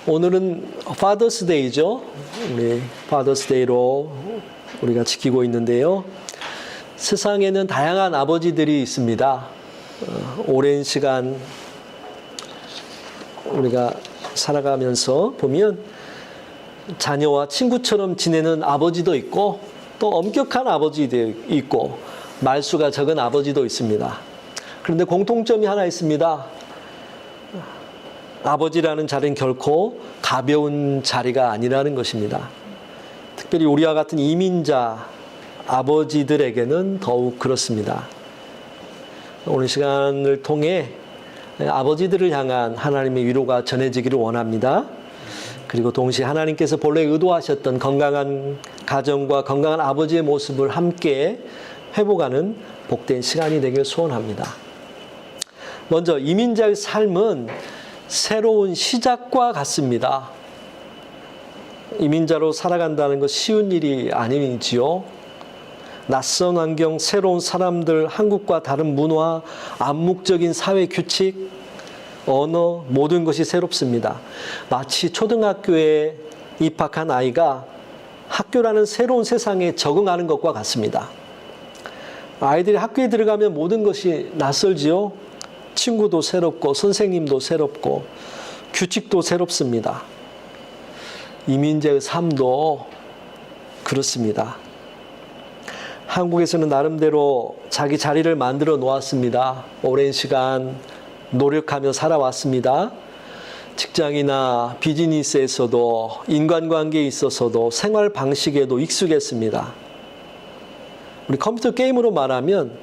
오늘은 파더스데이죠. 우리 파더스데이로 우리가 지키고 있는데요. 세상에는 다양한 아버지들이 있습니다. 오랜 시간 우리가 살아가면서 보면 자녀와 친구처럼 지내는 아버지도 있고 또 엄격한 아버지도 있고 말수가 적은 아버지도 있습니다. 그런데 공통점이 하나 있습니다. 아버지라는 자리는 결코 가벼운 자리가 아니라는 것입니다. 특별히 우리와 같은 이민자 아버지들에게는 더욱 그렇습니다. 오늘 시간을 통해 아버지들을 향한 하나님의 위로가 전해지기를 원합니다. 그리고 동시에 하나님께서 본래 의도하셨던 건강한 가정과 건강한 아버지의 모습을 함께 회복하는 복된 시간이 되길 소원합니다. 먼저 이민자의 삶은 새로운 시작과 같습니다. 이민자로 살아간다는 것 쉬운 일이 아니지요. 낯선 환경, 새로운 사람들, 한국과 다른 문화, 암묵적인 사회 규칙, 언어, 모든 것이 새롭습니다. 마치 초등학교에 입학한 아이가 학교라는 새로운 세상에 적응하는 것과 같습니다. 아이들이 학교에 들어가면 모든 것이 낯설지요. 친구도 새롭고 선생님도 새롭고 규칙도 새롭습니다. 이민자의 삶도 그렇습니다. 한국에서는 나름대로 자기 자리를 만들어 놓았습니다. 오랜 시간 노력하며 살아왔습니다. 직장이나 비즈니스에서도 인간관계에 있어서도 생활 방식에도 익숙했습니다. 우리 컴퓨터 게임으로 말하면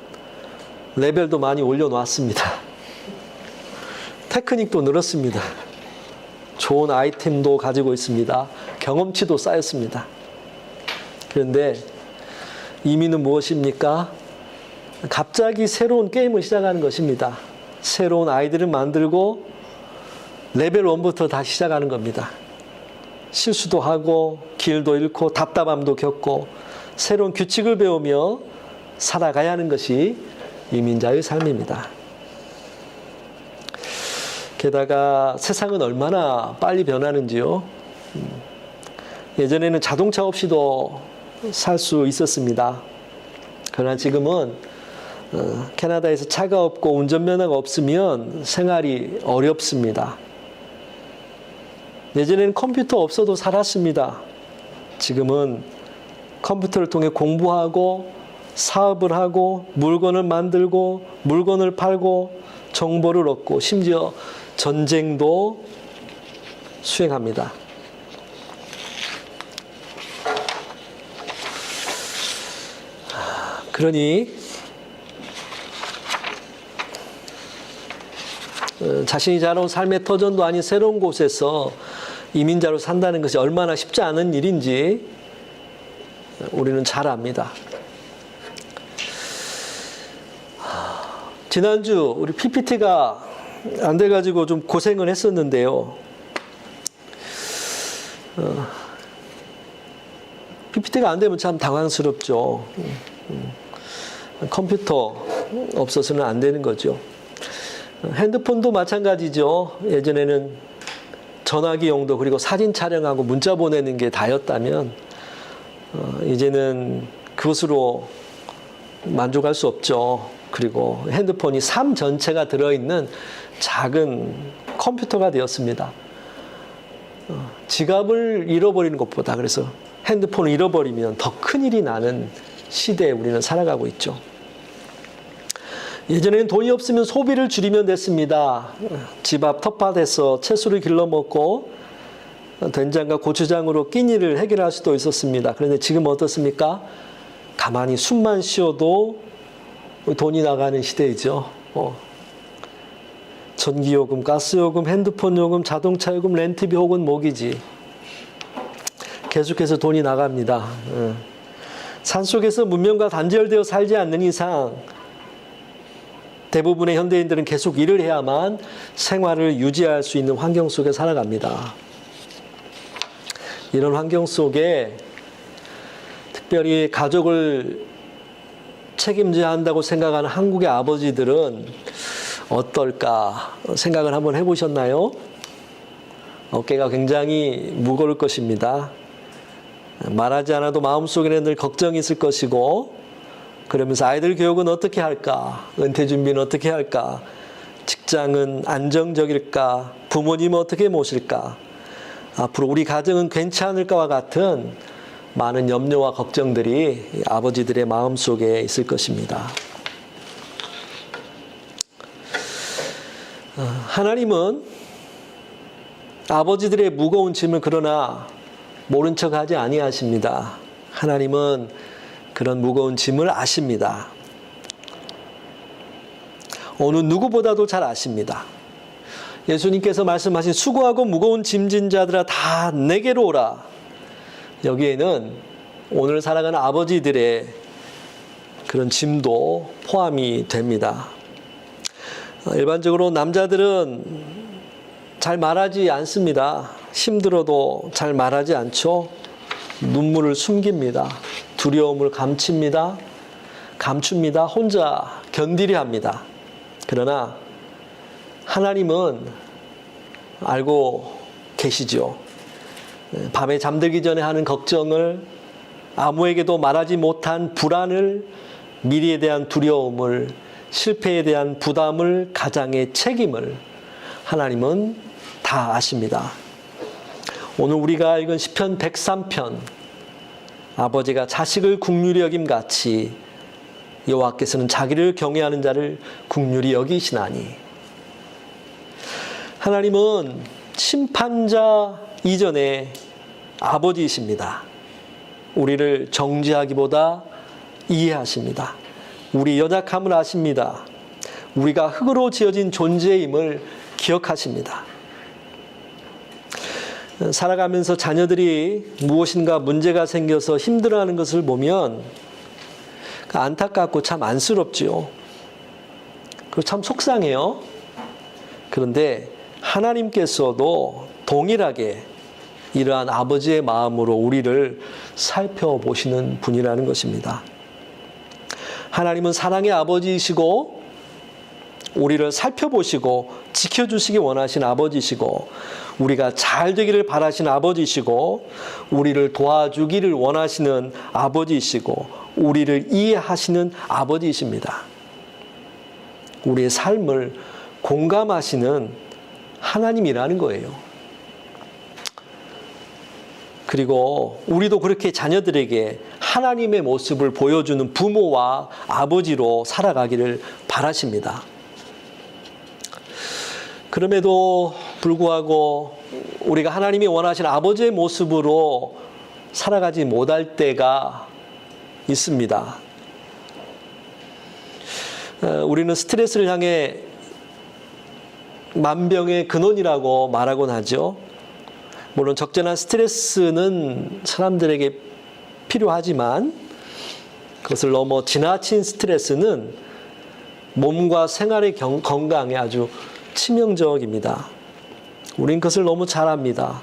레벨도 많이 올려놨습니다. 테크닉도 늘었습니다. 좋은 아이템도 가지고 있습니다. 경험치도 쌓였습니다. 그런데 이민은 무엇입니까? 갑자기 새로운 게임을 시작하는 것입니다. 새로운 아이들을 만들고 레벨 1부터 다시 시작하는 겁니다. 실수도 하고 길도 잃고 답답함도 겪고 새로운 규칙을 배우며 살아가야 하는 것이 이민자의 삶입니다. 게다가 세상은 얼마나 빨리 변하는지요. 예전에는 자동차 없이도 살 수 있었습니다. 그러나 지금은 캐나다에서 차가 없고 운전면허가 없으면 생활이 어렵습니다. 예전에는 컴퓨터 없어도 살았습니다. 지금은 컴퓨터를 통해 공부하고 사업을 하고 물건을 만들고 물건을 팔고 정보를 얻고 심지어 전쟁도 수행합니다. 그러니 자신이 자라온 삶의 터전도 아닌 새로운 곳에서 이민자로 산다는 것이 얼마나 쉽지 않은 일인지 우리는 잘 압니다. 지난주 우리 PPT가 안 돼가지고 좀 고생을 했었는데요. PPT가 안 되면 참 당황스럽죠. 컴퓨터 없어서는 안 되는 거죠. 핸드폰도 마찬가지죠. 예전에는 전화기 용도 그리고 사진 촬영하고 문자 보내는 게 다였다면 이제는 그것으로 만족할 수 없죠. 그리고 핸드폰이 삶 전체가 들어있는 작은 컴퓨터가 되었습니다. 지갑을 잃어버리는 것보다 그래서 핸드폰을 잃어버리면 더 큰일이 나는 시대에 우리는 살아가고 있죠. 예전에는 돈이 없으면 소비를 줄이면 됐습니다. 집 앞 텃밭에서 채소를 길러 먹고 된장과 고추장으로 끼니를 해결할 수도 있었습니다. 그런데 지금 어떻습니까? 가만히 숨만 쉬어도 돈이 나가는 시대이죠. 전기요금, 가스요금, 핸드폰요금, 자동차요금, 렌트비 혹은 모기지. 계속해서 돈이 나갑니다. 산속에서 문명과 단절되어 살지 않는 이상 대부분의 현대인들은 계속 일을 해야만 생활을 유지할 수 있는 환경 속에 살아갑니다. 이런 환경 속에 특별히 가족을 책임져야 한다고 생각하는 한국의 아버지들은 어떨까 생각을 한번 해보셨나요? 어깨가 굉장히 무거울 것입니다. 말하지 않아도 마음속에는 늘 걱정이 있을 것이고, 그러면서 아이들 교육은 어떻게 할까? 은퇴 준비는 어떻게 할까? 직장은 안정적일까? 부모님은 어떻게 모실까? 앞으로 우리 가정은 괜찮을까와 같은 많은 염려와 걱정들이 아버지들의 마음속에 있을 것입니다. 하나님은 아버지들의 무거운 짐을 그러나 모른 척하지 아니하십니다. 하나님은 그런 무거운 짐을 아십니다. 어느 누구보다도 잘 아십니다. 예수님께서 말씀하신 수고하고 무거운 짐진 자들아 다 내게로 오라. 여기에는 오늘 살아가는 아버지들의 그런 짐도 포함이 됩니다. 일반적으로 남자들은 잘 말하지 않습니다. 힘들어도 잘 말하지 않죠. 눈물을 숨깁니다. 두려움을 감춥니다. 혼자 견디려 합니다. 그러나 하나님은 알고 계시죠. 밤에 잠들기 전에 하는 걱정을, 아무에게도 말하지 못한 불안을, 미래에 대한 두려움을, 실패에 대한 부담을, 가장의 책임을 하나님은 다 아십니다. 오늘 우리가 읽은 시편 103편, 아버지가 자식을 긍휼히 여김 같이 여호와께서는 자기를 경외하는 자를 긍휼히 여기시나니. 하나님은 심판자 이전에 아버지이십니다. 우리를 정죄하기보다 이해하십니다. 우리 연약함을 아십니다. 우리가 흙으로 지어진 존재임을 기억하십니다. 살아가면서 자녀들이 무엇인가 문제가 생겨서 힘들어하는 것을 보면 안타깝고 참 안쓰럽지요. 그리고 참 속상해요. 그런데 하나님께서도 동일하게 이러한 아버지의 마음으로 우리를 살펴보시는 분이라는 것입니다. 하나님은 사랑의 아버지이시고 우리를 살펴보시고 지켜주시기 원하신 아버지시고 우리가 잘 되기를 바라시는 아버지시고 우리를 도와주기를 원하시는 아버지시고 우리를 이해하시는 아버지이십니다. 우리의 삶을 공감하시는 하나님이라는 거예요. 그리고 우리도 그렇게 자녀들에게 하나님의 모습을 보여주는 부모와 아버지로 살아가기를 바라십니다. 그럼에도 불구하고 우리가 하나님이 원하시는 아버지의 모습으로 살아가지 못할 때가 있습니다. 우리는 스트레스를 향해 만병의 근원이라고 말하곤 하죠. 물론 적절한 스트레스는 사람들에게 필요하지만 그것을 넘어 지나친 스트레스는 몸과 생활의 건강에 아주 치명적입니다. 우린 그것을 너무 잘 압니다.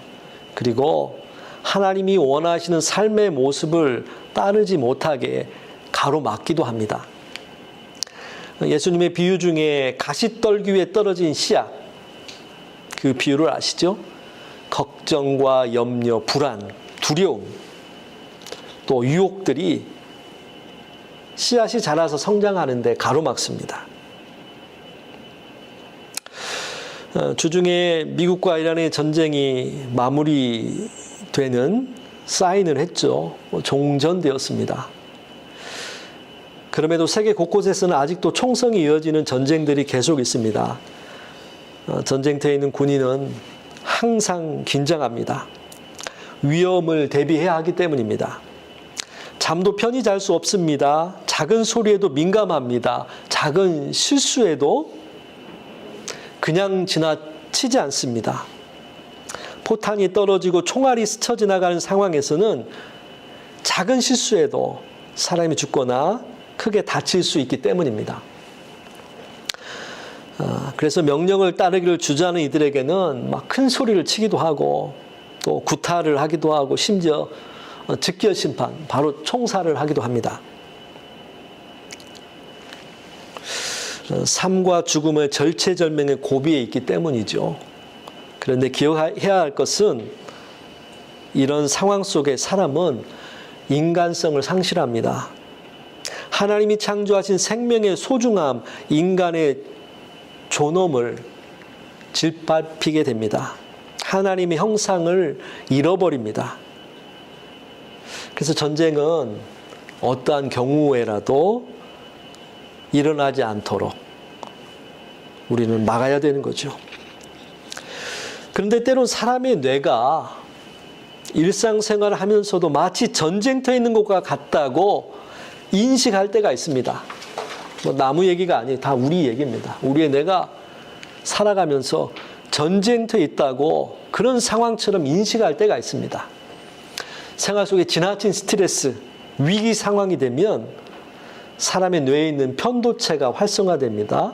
그리고 하나님이 원하시는 삶의 모습을 따르지 못하게 가로막기도 합니다. 예수님의 비유 중에 가시떨기 위에 떨어진 씨앗, 그 비유를 아시죠? 걱정과 염려, 불안, 두려움, 또 유혹들이 씨앗이 자라서 성장하는데 가로막습니다. 주중에 미국과 이란의 전쟁이 마무리되는 사인을 했죠. 종전되었습니다. 그럼에도 세계 곳곳에서는 아직도 총성이 이어지는 전쟁들이 계속 있습니다. 전쟁터에 있는 군인은 항상 긴장합니다. 위험을 대비해야 하기 때문입니다. 잠도 편히 잘 수 없습니다. 작은 소리에도 민감합니다. 작은 실수에도 그냥 지나치지 않습니다. 포탄이 떨어지고 총알이 스쳐 지나가는 상황에서는 작은 실수에도 사람이 죽거나 크게 다칠 수 있기 때문입니다. 그래서 명령을 따르기를 주저하는 이들에게는 막 큰 소리를 치기도 하고 또 구타를 하기도 하고 심지어 즉결 심판, 바로 총살을 하기도 합니다. 삶과 죽음의 절체절명의 고비에 있기 때문이죠. 그런데 기억해야 할 것은 이런 상황 속에 사람은 인간성을 상실합니다. 하나님이 창조하신 생명의 소중함, 인간의 존엄을 짓밟히게 됩니다. 하나님의 형상을 잃어버립니다. 그래서 전쟁은 어떠한 경우에라도 일어나지 않도록 우리는 막아야 되는 거죠. 그런데 때론 사람의 뇌가 일상생활을 하면서도 마치 전쟁터에 있는 것과 같다고 인식할 때가 있습니다. 뭐 나무 얘기가 아니에요. 다 우리 얘기입니다. 우리의 뇌가 살아가면서 전쟁터에 있다고 그런 상황처럼 인식할 때가 있습니다. 생활 속에 지나친 스트레스, 위기 상황이 되면 사람의 뇌에 있는 편도체가 활성화됩니다.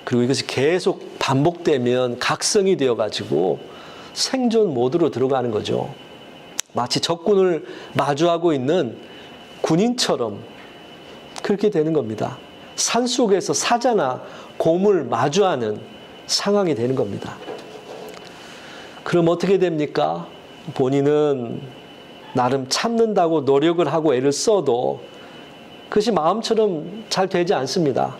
그리고 이것이 계속 반복되면 각성이 되어가지고 생존 모드로 들어가는 거죠. 마치 적군을 마주하고 있는 군인처럼 그렇게 되는 겁니다. 산속에서 사자나 곰을 마주하는 상황이 되는 겁니다. 그럼 어떻게 됩니까? 본인은 나름 참는다고 노력을 하고 애를 써도 그것이 마음처럼 잘 되지 않습니다.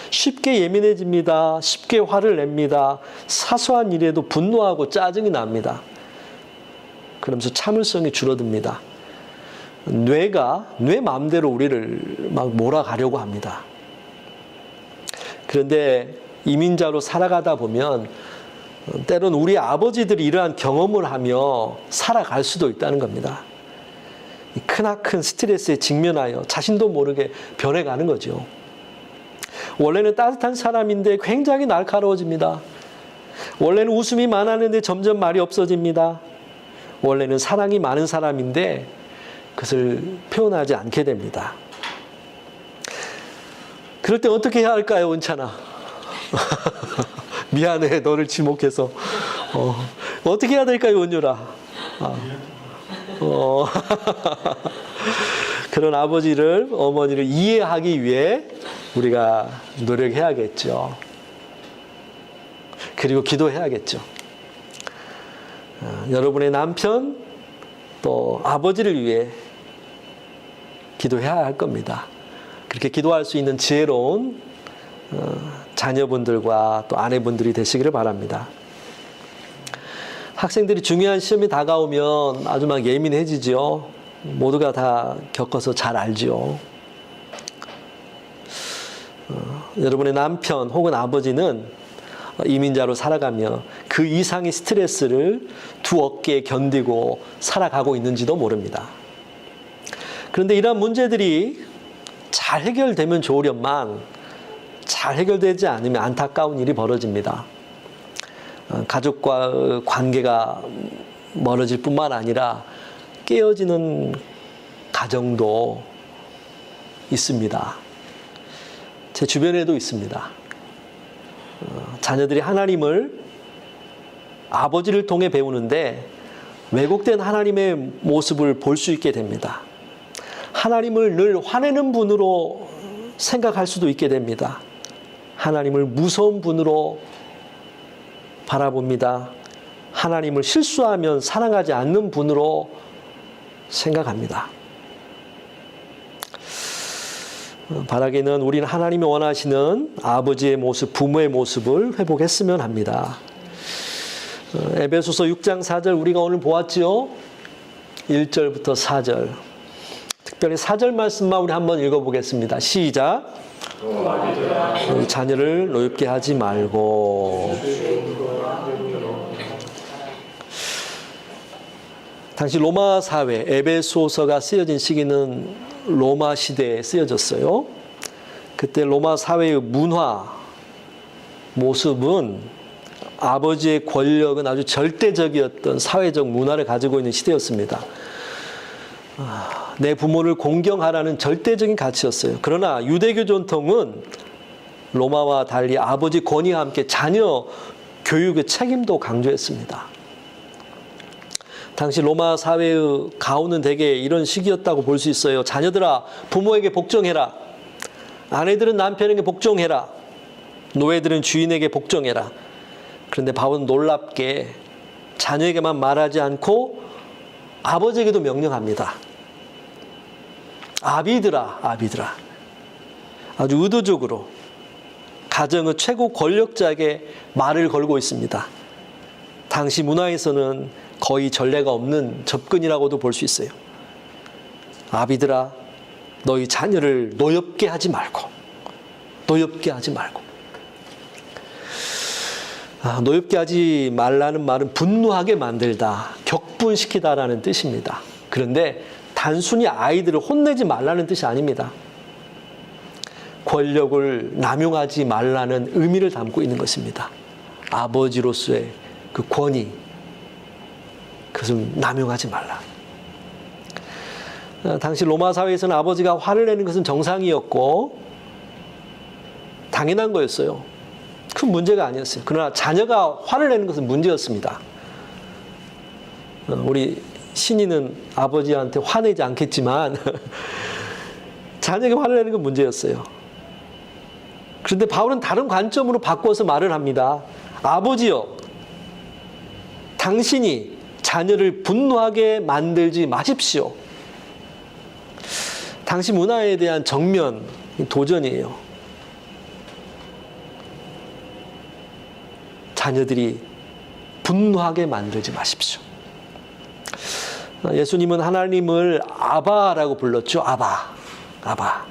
쉽게 예민해집니다. 쉽게 화를 냅니다. 사소한 일에도 분노하고 짜증이 납니다. 그러면서 참을성이 줄어듭니다. 뇌 마음대로 우리를 막 몰아가려고 합니다. 그런데 이민자로 살아가다 보면 때론 우리 아버지들이 이러한 경험을 하며 살아갈 수도 있다는 겁니다. 크나큰 스트레스에 직면하여 자신도 모르게 변해가는 거죠. 원래는 따뜻한 사람인데 굉장히 날카로워집니다. 원래는 웃음이 많았는데 점점 말이 없어집니다. 원래는 사랑이 많은 사람인데 그것을 표현하지 않게 됩니다. 그럴 때 어떻게 해야 할까요, 은찬아? 미안해, 너를 지목해서. 어떻게 해야 될까요, 은유라? 그런 아버지를, 어머니를 이해하기 위해 우리가 노력해야겠죠. 그리고 기도해야겠죠. 여러분의 남편, 또 아버지를 위해 기도해야 할 겁니다. 그렇게 기도할 수 있는 지혜로운 자녀분들과 또 아내분들이 되시기를 바랍니다. 학생들이 중요한 시험이 다가오면 아주 막 예민해지죠. 모두가 다 겪어서 잘 알죠. 여러분의 남편 혹은 아버지는 이민자로 살아가며 그 이상의 스트레스를 두 어깨에 견디고 살아가고 있는지도 모릅니다. 그런데 이러한 문제들이 잘 해결되면 좋으련만 잘 해결되지 않으면 안타까운 일이 벌어집니다. 가족과 관계가 멀어질 뿐만 아니라 깨어지는 가정도 있습니다. 제 주변에도 있습니다. 자녀들이 하나님을 아버지를 통해 배우는데 왜곡된 하나님의 모습을 볼 수 있게 됩니다. 하나님을 늘 화내는 분으로 생각할 수도 있게 됩니다. 하나님을 무서운 분으로 바라봅니다. 하나님을 실수하면 사랑하지 않는 분으로 생각합니다. 바라기는 우리는 하나님이 원하시는 아버지의 모습, 부모의 모습을 회복했으면 합니다. 에베소서 6장 4절 우리가 오늘 보았죠? 1절부터 4절. 특별히 4절 말씀만 우리 한번 읽어보겠습니다. 시작. 우리 자녀를 노엽게 하지 말고. 당시 로마 사회, 에베소서가 쓰여진 시기는 로마 시대에 쓰여졌어요. 그때 로마 사회의 문화, 모습은 아버지의 권력은 아주 절대적이었던 사회적 문화를 가지고 있는 시대였습니다. 내 부모를 공경하라는 절대적인 가치였어요. 그러나 유대교 전통은 로마와 달리 아버지 권위와 함께 자녀 교육의 책임도 강조했습니다. 당시 로마 사회의 가오는 대개 이런 식이었다고 볼 수 있어요. 자녀들아, 부모에게 복종해라. 아내들은 남편에게 복종해라. 노예들은 주인에게 복종해라. 그런데 바울은 놀랍게 자녀에게만 말하지 않고 아버지에게도 명령합니다. 아비들아, 아비들아. 아주 의도적으로 가정의 최고 권력자에게 말을 걸고 있습니다. 당시 문화에서는 거의 전례가 없는 접근이라고도 볼 수 있어요. 아비들아, 너희 자녀를 노엽게 하지 말고, 노엽게 하지 말고. 노엽게 하지 말라는 말은 분노하게 만들다, 격분시키다라는 뜻입니다. 그런데 단순히 아이들을 혼내지 말라는 뜻이 아닙니다. 권력을 남용하지 말라는 의미를 담고 있는 것입니다. 아버지로서의 그 권위, 그것을 남용하지 말라. 당시 로마 사회에서는 아버지가 화를 내는 것은 정상이었고 당연한 거였어요. 큰 문제가 아니었어요. 그러나 자녀가 화를 내는 것은 문제였습니다. 우리 신이는 아버지한테 화내지 않겠지만 자녀가 화를 내는 건 문제였어요. 그런데 바울은 다른 관점으로 바꿔서 말을 합니다. 아버지여, 당신이 자녀를 분노하게 만들지 마십시오. 당시 문화에 대한 정면 도전이에요. 자녀들이 분노하게 만들지 마십시오. 예수님은 하나님을 아바라고 불렀죠. 아바, 아바.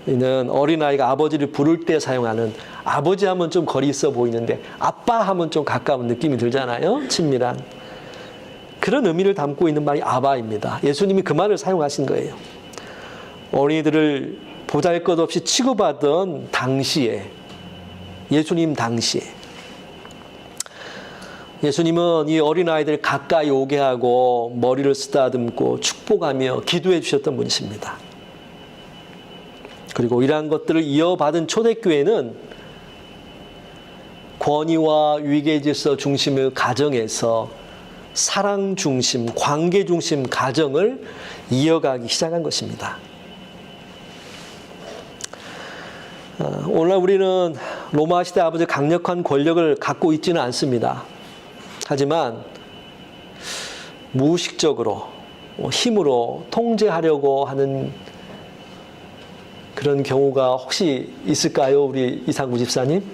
이는 어린아이가 아버지를 부를 때 사용하는, 아버지 하면 좀 거리 있어 보이는데 아빠 하면 좀 가까운 느낌이 들잖아요. 친밀한. 그런 의미를 담고 있는 말이 아바입니다. 예수님이 그 말을 사용하신 거예요. 어린이들을 보잘것없이 취급하던 당시에, 예수님 당시에 예수님은 이 어린아이들 가까이 오게 하고 머리를 쓰다듬고 축복하며 기도해 주셨던 분이십니다. 그리고 이러한 것들을 이어받은 초대교회는 권위와 위계질서 중심의 가정에서 사랑 중심, 관계 중심 가정을 이어가기 시작한 것입니다. 오늘날 우리는 로마 시대 아버지의 강력한 권력을 갖고 있지는 않습니다. 하지만 무의식적으로 힘으로 통제하려고 하는 그런 경우가 혹시 있을까요? 우리 이상구 집사님?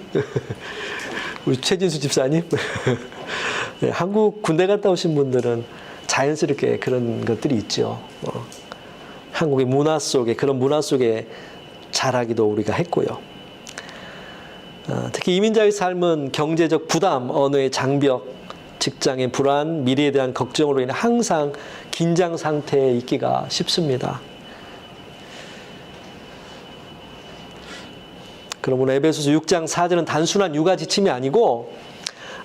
우리 최진수 집사님? 네, 한국 군대 갔다 오신 분들은 자연스럽게 그런 것들이 있죠. 한국의 문화 속에, 그런 문화 속에 자라기도 우리가 했고요. 특히 이민자의 삶은 경제적 부담, 언어의 장벽, 직장의 불안, 미래에 대한 걱정으로 인해 항상 긴장 상태에 있기가 쉽습니다. 그러므로 에베소서 6장 4절은 단순한 육아 지침이 아니고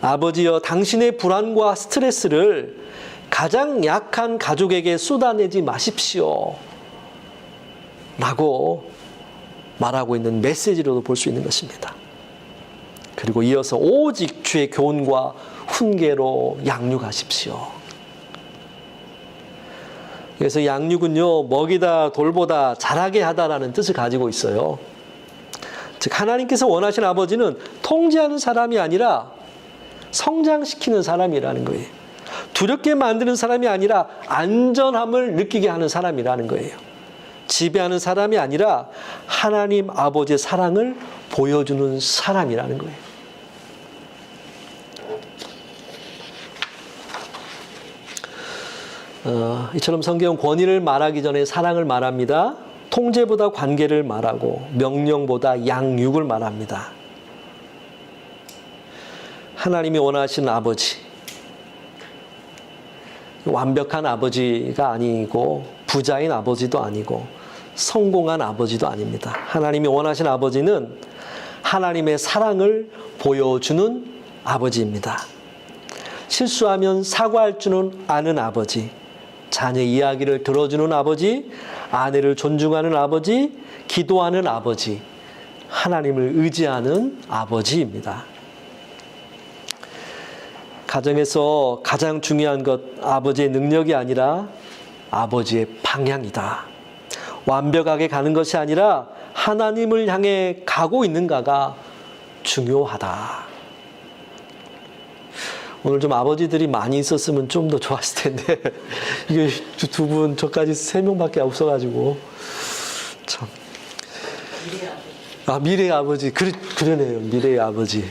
아버지여 당신의 불안과 스트레스를 가장 약한 가족에게 쏟아내지 마십시오 라고 말하고 있는 메시지로도 볼 수 있는 것입니다. 그리고 이어서 오직 주의 교훈과 훈계로 양육하십시오. 그래서 양육은요, 먹이다 돌보다 자라게 하다라는 뜻을 가지고 있어요. 즉 하나님께서 원하시는 아버지는 통제하는 사람이 아니라 성장시키는 사람이라는 거예요. 두렵게 만드는 사람이 아니라 안전함을 느끼게 하는 사람이라는 거예요. 지배하는 사람이 아니라 하나님 아버지의 사랑을 보여주는 사람이라는 거예요. 이처럼 성경은 권위를 말하기 전에 사랑을 말합니다. 통제보다 관계를 말하고 명령보다 양육을 말합니다. 하나님이 원하시는 아버지, 완벽한 아버지가 아니고 부자인 아버지도 아니고 성공한 아버지도 아닙니다. 하나님이 원하시는 아버지는 하나님의 사랑을 보여주는 아버지입니다. 실수하면 사과할 줄은 아는 아버지, 자녀 이야기를 들어주는 아버지, 아내를 존중하는 아버지, 기도하는 아버지, 하나님을 의지하는 아버지입니다. 가정에서 가장 중요한 것, 아버지의 능력이 아니라 아버지의 방향이다. 완벽하게 가는 것이 아니라 하나님을 향해 가고 있는가가 중요하다. 오늘 좀 아버지들이 많이 있었으면 좀 더 좋았을 텐데 이게 두 분 저까지 3명밖에 없어가지고 참. 미래의 아버지. 그러네요. 미래의 아버지.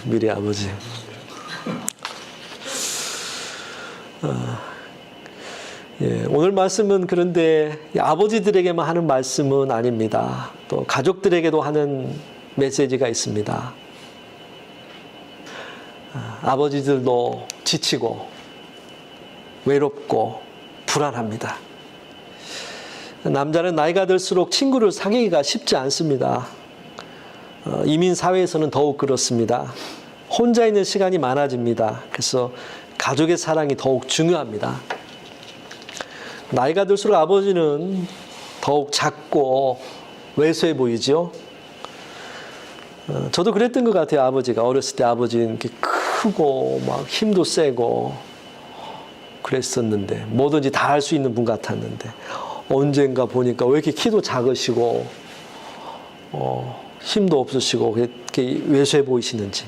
예, 오늘 말씀은 그런데 아버지들에게만 하는 말씀은 아닙니다. 또 가족들에게도 하는 메시지가 있습니다. 아버지들도 지치고 외롭고 불안합니다. 남자는 나이가 들수록 친구를 사귀기가 쉽지 않습니다. 이민 사회에서는 더욱 그렇습니다. 혼자 있는 시간이 많아집니다. 그래서 가족의 사랑이 더욱 중요합니다. 나이가 들수록 아버지는 더욱 작고 왜소해 보이죠. 저도 그랬던 것 같아요. 아버지가 어렸을 때 아버지는 이렇게 크고 막 힘도 세고 그랬었는데 뭐든지 다 할 수 있는 분 같았는데 언젠가 보니까 왜 이렇게 키도 작으시고 힘도 없으시고 그렇게 왜소해 보이시는지.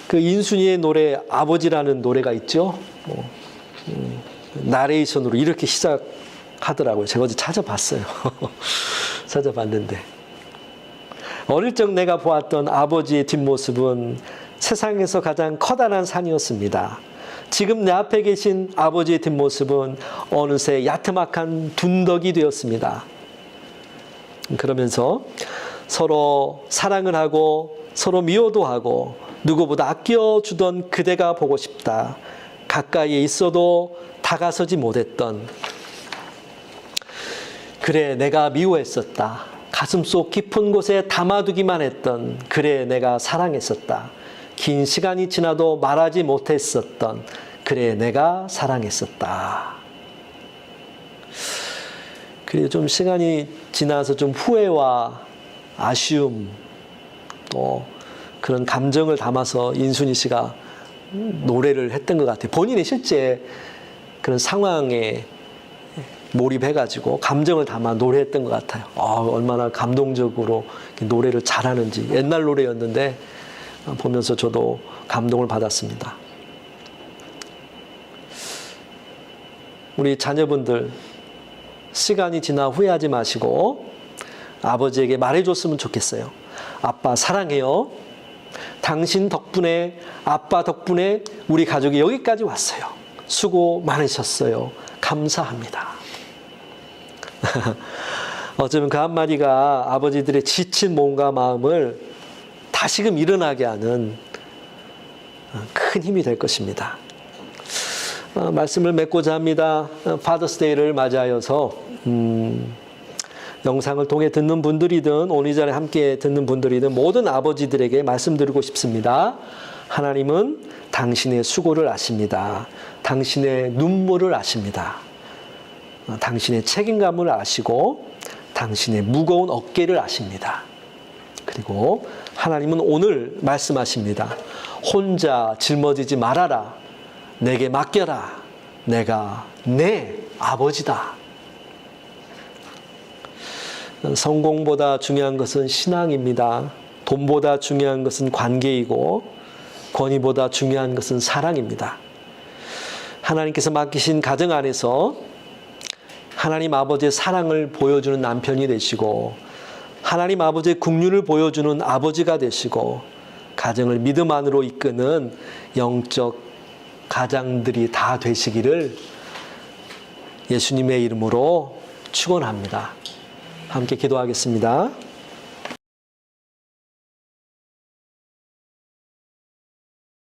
그 인순이의 노래 아버지라는 노래가 있죠. 나레이션으로 이렇게 시작하더라고요. 제가 어제 찾아봤어요. 찾아봤는데 어릴 적 내가 보았던 아버지의 뒷모습은 세상에서 가장 커다란 산이었습니다. 지금 내 앞에 계신 아버지의 뒷모습은 어느새 야트막한 둔덕이 되었습니다. 그러면서 서로 사랑을 하고 서로 미워도 하고 누구보다 아껴주던 그대가 보고 싶다. 가까이에 있어도 다가서지 못했던 그래 내가 미워했었다. 가슴속 깊은 곳에 담아두기만 했던 그래 내가 사랑했었다. 긴 시간이 지나도 말하지 못했었던 그래 내가 사랑했었다. 그래 좀 시간이 지나서 좀 후회와 아쉬움 또 그런 감정을 담아서 인순이 씨가 노래를 했던 것 같아요. 본인이 실제 그런 상황에 몰입해가지고 감정을 담아 노래했던 것 같아요. 얼마나 감동적으로 노래를 잘하는지. 옛날 노래였는데 보면서 저도 감동을 받았습니다. 우리 자녀분들 시간이 지나 후회하지 마시고 아버지에게 말해줬으면 좋겠어요. 아빠 사랑해요. 당신 덕분에 아빠 덕분에 우리 가족이 여기까지 왔어요. 수고 많으셨어요. 감사합니다. 어쩌면 그 한마디가 아버지들의 지친 몸과 마음을 다시금 일어나게 하는 큰 힘이 될 것입니다. 말씀을 맺고자 합니다. 파더스데이를 맞이하여서 영상을 통해 듣는 분들이든 오늘 이 자리에 함께 듣는 분들이든 모든 아버지들에게 말씀드리고 싶습니다. 하나님은 당신의 수고를 아십니다. 당신의 눈물을 아십니다. 당신의 책임감을 아시고 당신의 무거운 어깨를 아십니다. 그리고 하나님은 오늘 말씀하십니다. 혼자 짊어지지 말아라. 내게 맡겨라. 내가 내 아버지다. 성공보다 중요한 것은 신앙입니다. 돈보다 중요한 것은 관계이고 권위보다 중요한 것은 사랑입니다. 하나님께서 맡기신 가정 안에서 하나님 아버지의 사랑을 보여주는 남편이 되시고 하나님 아버지의 긍휼을 보여주는 아버지가 되시고 가정을 믿음 안으로 이끄는 영적 가장들이 다 되시기를 예수님의 이름으로 축원합니다. 함께 기도하겠습니다.